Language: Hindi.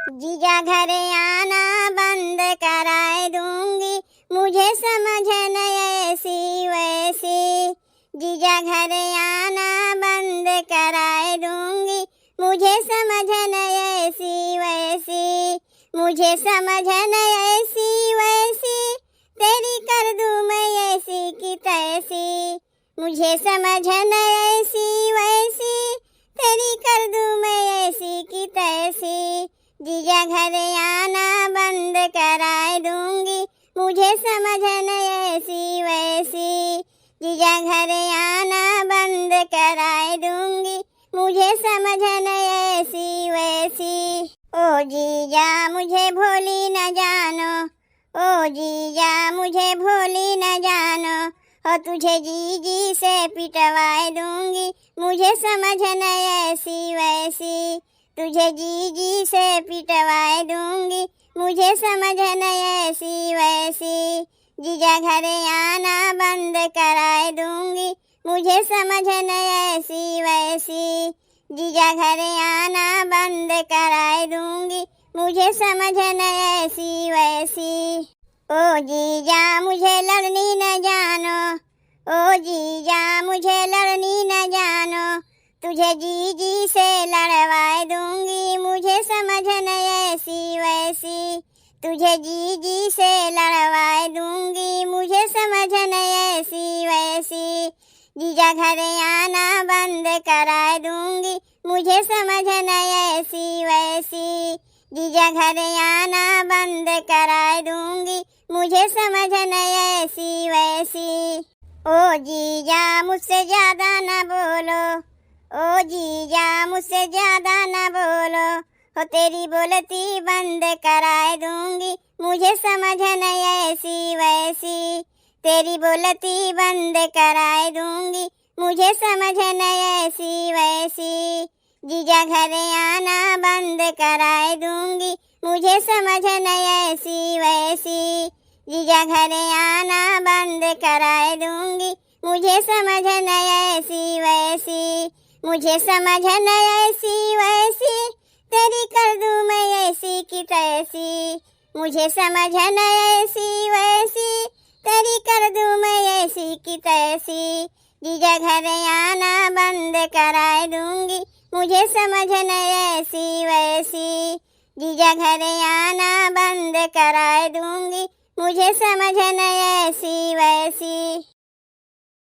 जीजा घर आना बंद कराए दूंगी, मुझे समझ न ऐसी वैसी। जीजा घर आना बंद कराए दूंगी, मुझे समझ न ऐसी वैसी। मुझे समझ न ऐसी वैसी, तेरी कर दूं मैं ऐसी की तैसी। मुझे समझ न ऐसी वैसी, तेरी कर दूं मैं ऐसी की तैसी। जीजा घर आना बंद कराए दूंगी, मुझे समझ न ऐसी वैसी। जीजा घर आना बंद कराए दूंगी, मुझे समझ न ऐसी वैसी। ओ जीजा मुझे भोली न जानो, ओ जीजा मुझे भोली न जानो। और तुझे जीजी से पिटवाए दूंगी, मुझे समझ न ऐसी वैसी। तुझे जीजी से पिटवाए दूंगी, मुझे समझ न ऐसी वैसी। जीजा घर आना बंद कराए दूंगी, मुझे समझ न ऐसी वैसी। जीजा घर आना बंद कराए दूंगी, मुझे समझ न ऐसी वैसी। ओ जीजा मुझे लड़नी न जानो, ओ जीजा मुझे लड़नी न जानो। तुझे जीजी से लड़वाए दूंगी, मुझे समझ न ऐसी वैसी। तुझे जीजी से लड़वाए दूंगी, मुझे समझ न ऐसी वैसी। जीजा घर आना बंद कराए दूंगी, मुझे समझ न ऐसी वैसी। जीजा घर आना बंद कराए दूंगी, मुझे समझ न ऐसी वैसी। ओ जीजा मुझसे ज्यादा न बोलो, ओ जीजा मुझसे ज्यादा न बोलो। हो तेरी बोलती बंद कराए दूंगी, मुझे समझ न ऐसी वैसी। तेरी बोलती बंद कराए दूंगी, मुझे समझ न ऐसी वैसी। जीजा घर आना बंद कराए दूंगी, मुझे समझ न ऐसी वैसी। जीजा घर आना बंद कराए दूंगी, मुझे समझ न ऐसी वैसी। मुझे समझ न ऐसी वैसी, तेरी कर दूं मैं ऐसी की तैसी। मुझे समझ न ऐसी वैसी, तेरी कर दूं मैं ऐसी की तैसी। जीजा घर आना बंद कराए दूंगी, मुझे समझ न ऐसी वैसी। जीजा घर आना बंद कराए दूंगी, मुझे समझ न ऐसी वैसी।